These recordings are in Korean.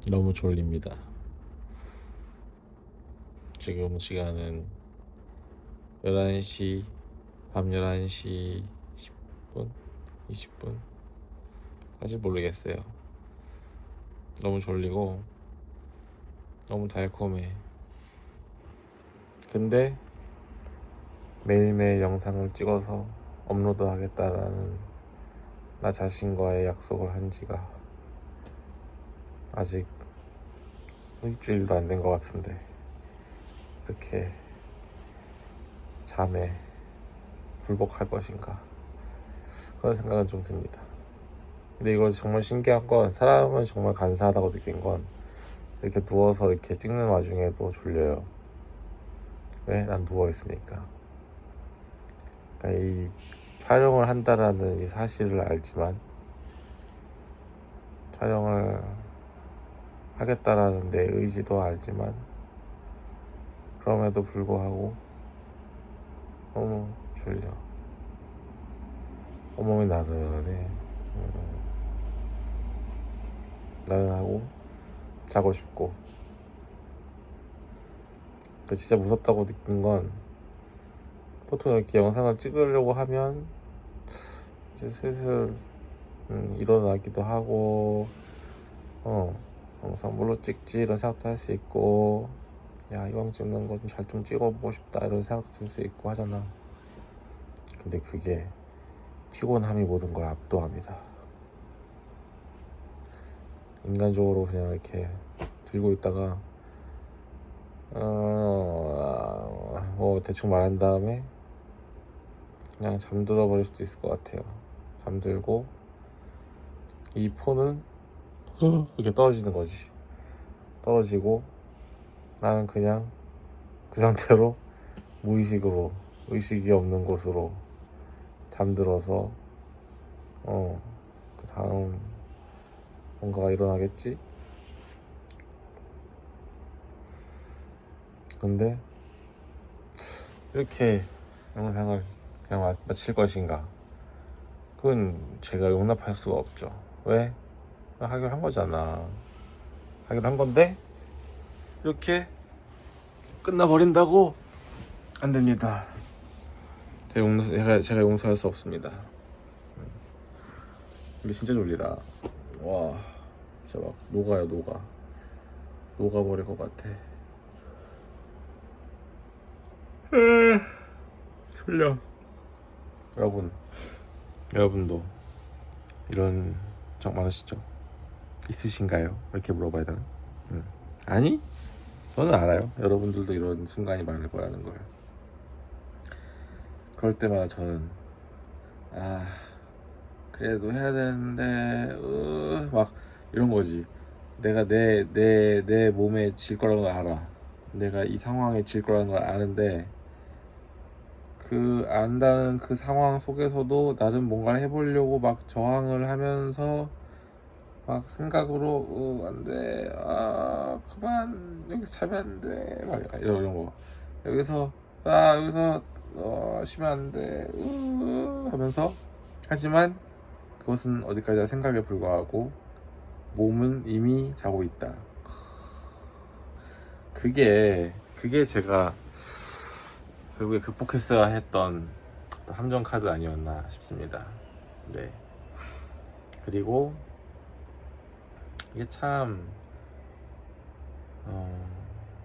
너무 졸립니다. 지금 시간은 11시, 밤 11시 10분? 20분? 사실 모르겠어요. 너무 졸리고 너무 달콤해. 근데 매일매일 영상을 찍어서 업로드 하겠다라는 나 자신과의 약속을 한 지가 아직 일주일도 안 된 것 같은데 이렇게 잠에 굴복할 것인가 그런 생각은 좀 듭니다. 근데 이거 정말 신기한 건 사람은 정말 간사하다고 느낀 건 이렇게 누워서 이렇게 찍는 와중에도 졸려요. 왜? 난 누워있으니까. 그러니까 이 촬영을 한다라는 이 사실을 알지만 촬영을 하겠다라는 내 의지도 알지만 그럼에도 불구하고 너무 졸려. 온몸이 나른해. 나른하고 자고 싶고. 그 진짜 무섭다고 느낀 건 보통 이렇게 영상을 찍으려고 하면 이제 슬슬 일어나기도 하고 영상 뭘로 찍지 이런 생각도 할 수 있고 야 이왕 찍는 거 좀 잘 좀 찍어보고 싶다 이런 생각도 들 수 있고 하잖아. 근데 그게 피곤함이 모든 걸 압도합니다. 인간적으로 그냥 이렇게 들고 있다가 뭐 대충 말한 다음에 그냥 잠들어 버릴 수도 있을 것 같아요. 잠들고 이 폰은 이렇게 떨어지는 거지. 떨어지고 나는 그냥 그 상태로 무의식으로 의식이 없는 곳으로 잠들어서 그 다음 뭔가가 일어나겠지? 근데 이렇게 영상을 그냥 마칠 것인가? 그건 제가 용납할 수가 없죠. 왜? 하기로 한 거잖아. 하기로 한 건데 이렇게 끝나버린다고? 안 됩니다. 제가 용서할 수 없습니다. 근데 진짜 졸리다. 와, 진짜 막 녹아요, 녹아버릴 것 같아. 졸려. 여러분도 이런 적 많으시죠? 있으신가요? 이렇게 물어봐야 되나? 아니? 저는 알아요. 여러분들도 이런 순간이 많을 거라는 걸. 그럴 때마다 저는 그래도 해야 되는데 막 이런 거지. 내가 내 몸에 질 거라는 걸 알아. 내가 이 상황에 질 거라는 걸 아는데 그 안다는 그 상황 속에서도 나름 뭔가를 해보려고 막 저항을 하면서 막 생각으로 안돼 그만 여기서 자면 안돼 막 이런 거 여기서 쉬면 안돼 하면서 하지만 그것은 어디까지나 생각에 불과하고 몸은 이미 자고 있다. 그게 제가 결국에 극복했어야 했던 함정 카드 아니었나 싶습니다. 네. 그리고 이게 참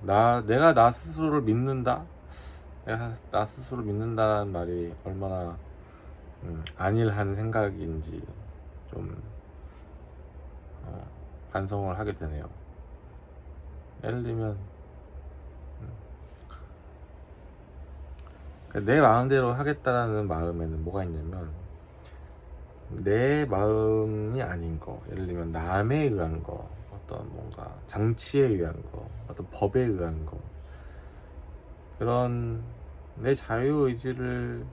내가 나 스스로를 믿는다. 내가 나 스스로를 믿는다는 말이 얼마나 안일한 생각인지 좀 반성을 하게 되네요. 예를 들면 내 마음대로 하겠다라는 마음에는 뭐가 있냐면 내 마음이 아닌 거, 예를 들면 남에 의한 거, 어떤 뭔가 장치에 의한 거, 어떤 법에 의한 거, 그런 내 자유의지를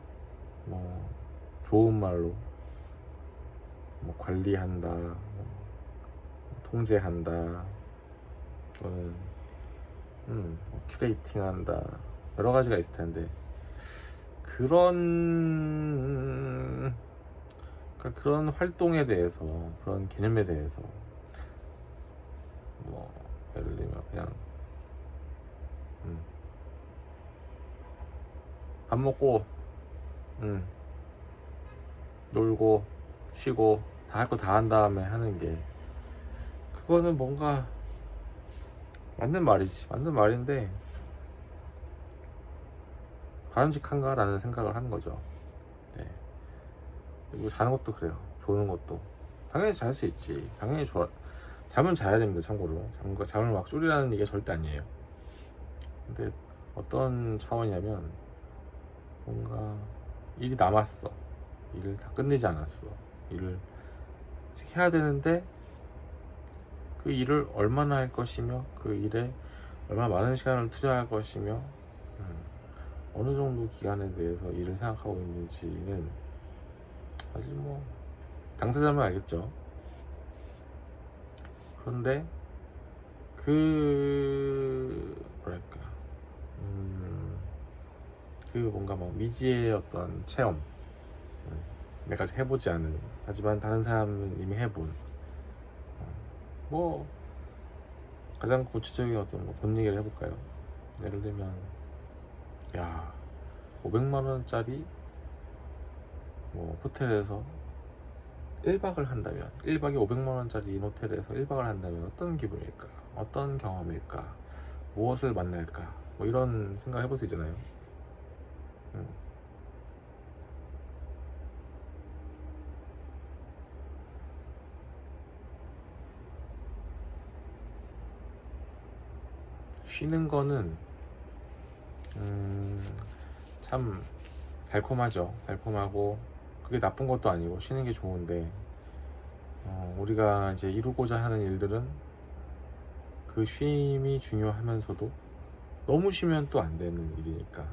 뭐 좋은 말로 뭐 관리한다, 뭐 통제한다, 또는 뭐 큐레이팅한다, 여러 가지가 있을 텐데 그런 활동에 대해서, 그런 개념에 대해서 뭐 그냥 밥 먹고 놀고 쉬고 다 할 거 다 한 다음에 하는 게, 그거는 뭔가 맞는 말인데 바람직한가 라는 생각을 하는 거죠. 네. 그리고 자는 것도 그래요. 조는 것도 당연히 잘 수 있지. 당연히 잠은 자야 됩니다. 참고로 잠을 막 줄이라는 얘기가 절대 아니에요. 근데 어떤 차원이냐면, 뭔가 일이 남았어, 일을 다 끝내지 않았어, 일을 아직 해야 되는데 그 일을 얼마나 할 것이며 그 일에 얼마나 많은 시간을 투자할 것이며 어느 정도 기간에 대해서 일을 생각하고 있는지는 사실 뭐 당사자만 알겠죠. 그런데 뭐랄까, 그 뭔가 막 미지의 어떤 체험, 내가 아직 해보지 않은, 하지만 다른 사람은 이미 해본, 뭐 가장 구체적인 어떤 돈 얘기를 해볼까요? 예를 들면, 야, 500만 원짜리 뭐 호텔에서 1박을 한다면, 1박에 500만 원짜리 호텔에서 1박을 한다면 어떤 기분일까? 어떤 경험일까? 무엇을 만날까? 뭐 이런 생각 해볼 수 있잖아요. 쉬는 거는 참 달콤하죠. 달콤하고 그게 나쁜 것도 아니고 쉬는 게 좋은데, 우리가 이제 이루고자 하는 일들은 그 쉼이 중요하면서도 너무 쉬면 또 안 되는 일이니까.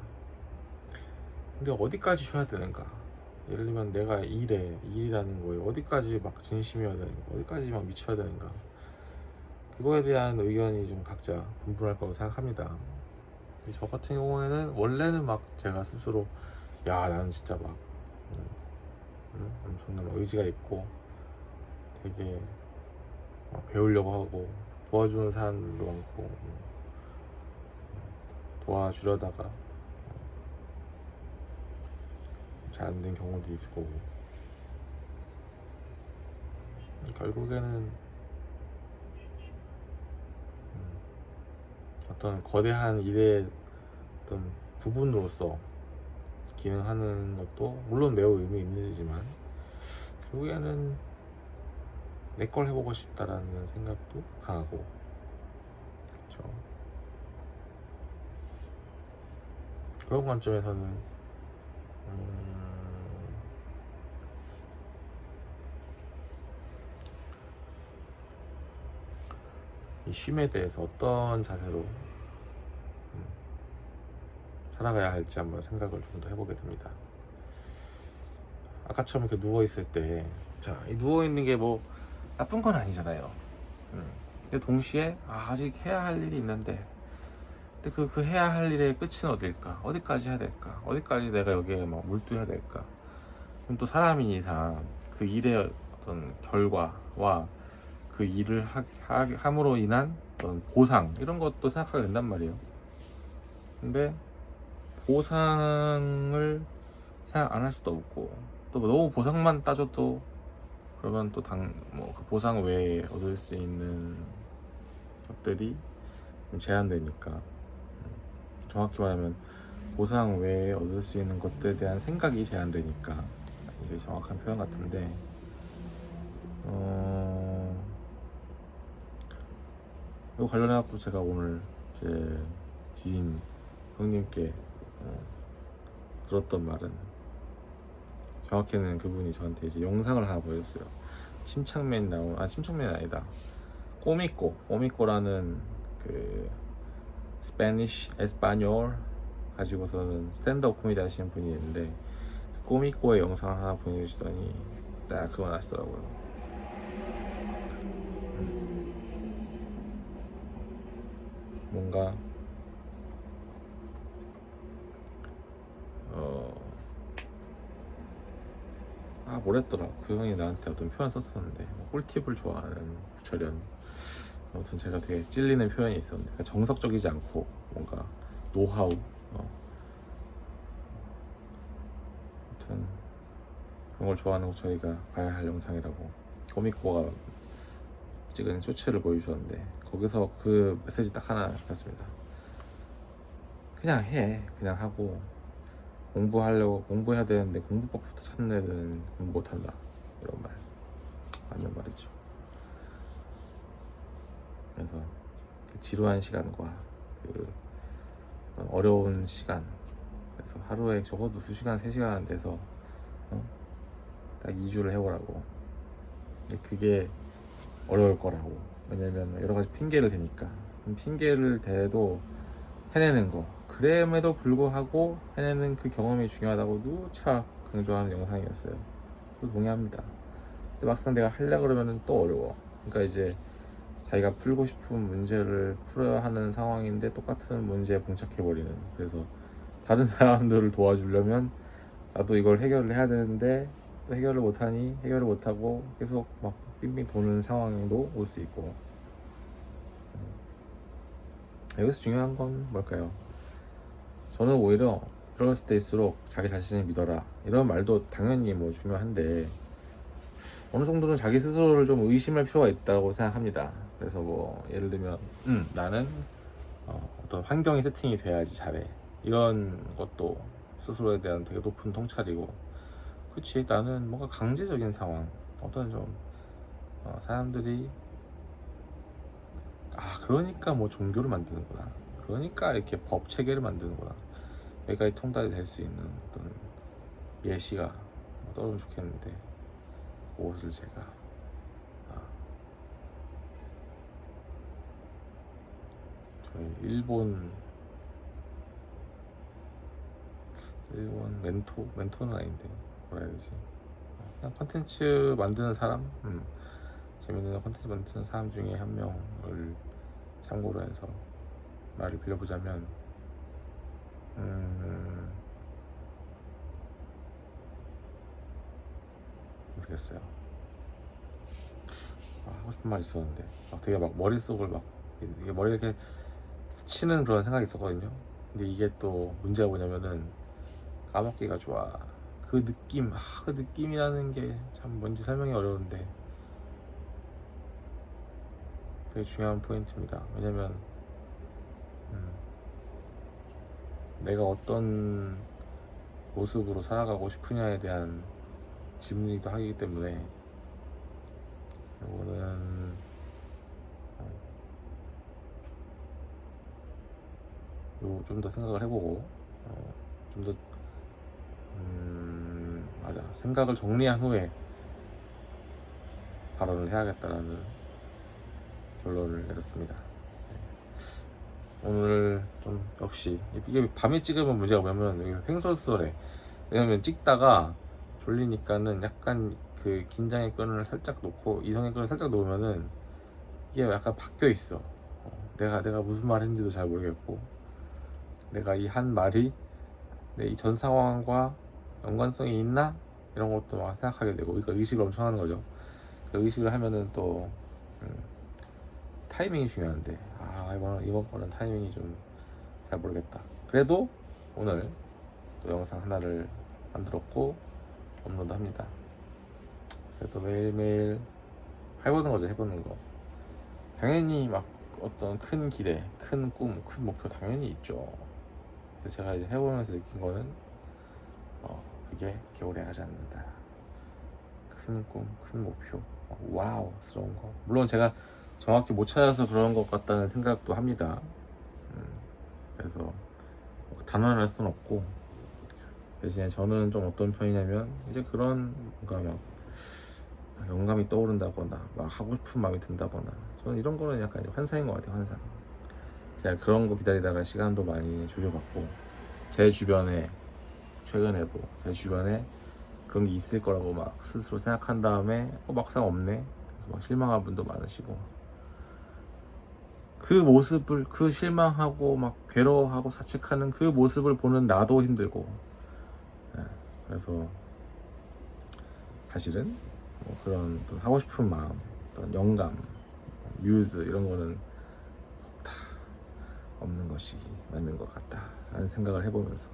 근데 어디까지 쉬어야 되는가? 예를 들면 내가 일이라는 거에 어디까지 막 진심이어야 되는가? 어디까지 막 미쳐야 되는가? 그거에 대한 의견이 좀 각자 분분할 거라고 생각합니다. 저 같은 경우에는 원래는 막 제가 스스로, 야, 나는 진짜 막 엄청난 의지가 있고 되게 막 배우려고 하고 도와주는 사람도 많고 도와주려다가 잘 안 된 경우도 있을 거고, 결국에는 어떤 거대한 일의 어떤 부분으로서 기능하는 것도 물론 매우 의미 있는 일이지만, 결국에는 내 걸 해보고 싶다라는 생각도 강하고, 그렇죠. 그런 관점에서는 이 쉼에 대해서 어떤 자세로 살아가야 할지 한번 생각을 좀 더 해보게 됩니다. 아까처럼 이렇게 누워있을 때, 자, 이 누워있는 게 뭐 나쁜 건 아니잖아요. 근데 동시에 아직 해야 할 일이 있는데, 근데 그 해야 할 일의 끝은 어딜까? 어디까지 해야 될까? 어디까지 내가 여기에 막 몰두해야 될까? 그럼 또 사람인 이상 그 일의 어떤 결과와 그 일을 함으로 인한 어떤 보상, 이런 것도 생각하게 된단 말이에요. 근데 보상을 생각 안 할 수도 없고, 또 너무 보상만 따져도 그러면 또 그 보상 외에 얻을 수 있는 것들이 좀 제한되니까, 정확히 말하면 보상 외에 얻을 수 있는 것들에 대한 생각이 제한되니까, 이게 정확한 표현 같은데, 이거 관련해갖고 제가 오늘 제 지인 형님께 들었던 말은, 정확히는 그분이 저한테 이제 영상을 하나 보여줬어요. 침착맨이 아니다, 꼬미꼬라는 그 스페니쉬 에스파뇰 가지고서는 스탠드업 코미디 하시는 분이 있는데, 꼬미꼬의 영상 하나 보내주시더니 딱 그거 나시더라고요. 뭔가 뭐랬더라, 그 형이 나한테 어떤 표현 썼었는데, 꿀팁을 좋아하는 구철현, 아무튼 제가 되게 찔리는 표현이 있었는데, 그러니까 정석적이지 않고 뭔가 노하우. 아무튼 그런 걸 좋아하는 거 저희가 봐야 할 영상이라고 꼬미꼬가 찍은 쇼츠를 보여주셨는데, 거기서 그 메시지 딱 하나 봤습니다. 그냥 해, 그냥 하고, 공부하려고 공부해야 되는데 공부법부터 찾는 애들은 공부 못한다, 이런 말 맞는 말이죠. 그래서 그 지루한 시간과 그 어려운 시간, 그래서 하루에 적어도 2시간 3시간 돼서 딱 2주를 해보라고. 근데 그게 어려울 거라고. 왜냐면 여러 가지 핑계를 대니까. 핑계를 대도 해내는 거, 그럼에도 불구하고 해내는 그 경험이 중요하다고 누차 강조하는 영상이었어요. 또 동의합니다. 근데 막상 내가 하려고 그러면 또 어려워. 그러니까 이제 자기가 풀고 싶은 문제를 풀어야 하는 상황인데 똑같은 문제에 봉착해버리는. 그래서 다른 사람들을 도와주려면 나도 이걸 해결을 해야 되는데 또 해결을 못하니 해결을 못하고 계속 막 빙빙 도는 상황도 올 수 있고. 여기서 중요한 건 뭘까요? 저는 오히려 그랬을 때일수록 자기 자신을 믿어라, 이런 말도 당연히 뭐 중요한데 어느 정도는 자기 스스로를 좀 의심할 필요가 있다고 생각합니다. 그래서 뭐 예를 들면 나는 어떤 환경이 세팅이 돼야지 잘해, 이런 것도 스스로에 대한 되게 높은 통찰이고, 그치, 나는 뭔가 강제적인 상황, 어떤 좀 사람들이 그러니까 뭐 종교를 만드는구나, 그러니까 이렇게 법 체계를 만드는구나, 여기까지 통달이 될 수 있는 어떤 예시가 떠오르면 좋겠는데, 그것을 제가 저희 일본 멘토는 아닌데 뭐라 해야 되지, 그냥 컨텐츠 만드는 사람, 재밌는 컨텐츠 만드는 사람 중에 한 명을 참고로 해서 말을 빌려보자면, 모르겠어요. 하고 싶은 말이 있었는데 되게 막 머릿속을 막 이게 머리를 이렇게 스치는 그런 생각이 있었거든요. 근데 이게 또 문제가 뭐냐면은 까먹기가 좋아. 그 느낌, 그 느낌이라는 게 참 뭔지 설명이 어려운데 되게 중요한 포인트입니다. 왜냐면 내가 어떤 모습으로 살아가고 싶으냐에 대한 질문이기도 하기 때문에 이거는 좀 더 생각을 해보고 좀 더 맞아, 생각을 정리한 후에 발언을 해야겠다라는 결론을 내렸습니다. 오늘 좀 역시 이게 밤에 찍으면 문제가 뭐냐면 횡설수설해. 왜냐면 찍다가 졸리니까는 약간 그 긴장의 끈을 살짝 놓고 이성의 끈을 살짝 놓으면은 이게 약간 바뀌어 있어. 내가 무슨 말 했는지도 잘 모르겠고, 내가 이 한 말이 내 이 전 상황과 연관성이 있나, 이런 것도 막 생각하게 되고, 그러니까 의식을 엄청 하는 거죠. 그 의식을 하면은 또 타이밍이 중요한데 이번 거는 타이밍이 좀 잘 모르겠다. 그래도 오늘 또 영상 하나를 만들었고 업로드합니다. 그래도 매일매일 해보는 거죠. 해보는 거. 당연히 막 어떤 큰 기대, 큰 꿈, 큰 목표 당연히 있죠. 근데 제가 이제 해보면서 느낀 거는 그게 이렇게 오래 가지 않는다. 큰 꿈, 큰 목표, 와우스러운 거. 물론 제가 정확히 못 찾아서 그런 것 같다는 생각도 합니다. 그래서 단언할 수는 없고, 대신에 저는 좀 어떤 편이냐면 이제 그런 뭔가 막 영감이 떠오른다거나 막 하고 싶은 마음이 든다거나, 저는 이런 거는 약간 환상인 것 같아요. 환상. 제가 그런 거 기다리다가 시간도 많이 조져봤고, 제 주변에 최근에도 제 주변에 그런 게 있을 거라고 막 스스로 생각한 다음에 막상 없네. 그래서 막 실망한 분도 많으시고, 그 모습을, 그 실망하고 막 괴로워하고 자책하는 그 모습을 보는 나도 힘들고, 그래서 사실은 뭐 그런 또 하고 싶은 마음, 어떤 영감, 뮤즈 이런 거는 없다. 없는 것이 맞는 것 같다 라는 생각을 해보면서,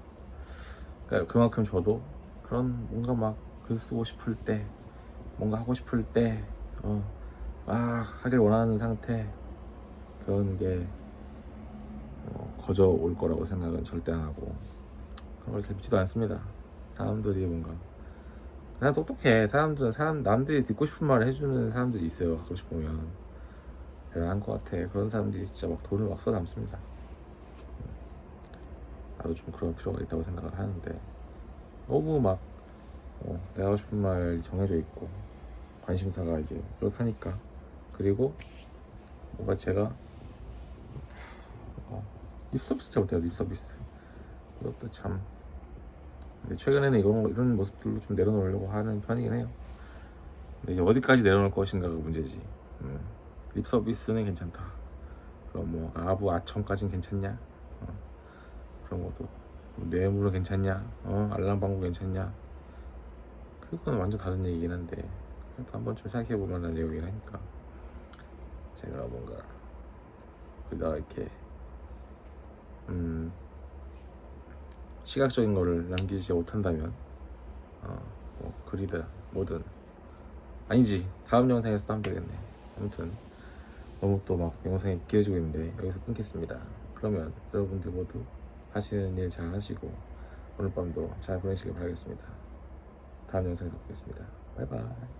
그러니까 그만큼 저도 그런 뭔가 막 글 쓰고 싶을 때, 뭔가 하고 싶을 때 막 하길 원하는 상태, 그런 게 거저 올 거라고 생각은 절대 안 하고, 그런 걸 잘 믿지도 않습니다. 사람들이 뭔가 그냥 똑똑해. 사람들은 남들이 듣고 싶은 말을 해주는 사람들이 있어요. 가끔씩 보면 대단한 것 같아. 그런 사람들이 진짜 막 돈을 막 써담습니다. 나도 좀 그런 필요가 있다고 생각을 하는데, 너무 막 내가 하고 싶은 말 정해져 있고 관심사가 이제 뚜렷하니까, 그리고 뭔가 제가 립서비스 잘 못해요. 립서비스 그것도 참. 근데 최근에는 이런 모습들로 좀 내려놓으려고 하는 편이긴 해요. 근데 이제 어디까지 내려놓을 것인가가 문제지. 립서비스는 괜찮다. 그럼 뭐 아부 아첨까진 괜찮냐? 그런 것도 뇌물은 괜찮냐? 알랑방구 괜찮냐? 그건 완전 다른 얘기긴 한데, 그것도 한번 좀 생각해 볼 만한 내용이긴 하니까. 제가 뭔가 거기다가 이렇게 시각적인 거를 남기지 못한다면 뭐 글이든 뭐든, 아니지, 다음 영상에서도 하면 되겠네. 아무튼 너무 또 막 영상이 길어지고 있는데 여기서 끊겠습니다. 그러면 여러분들 모두 하시는 일 잘 하시고 오늘 밤도 잘 보내시길 바라겠습니다. 다음 영상에서 뵙겠습니다. 바이바이.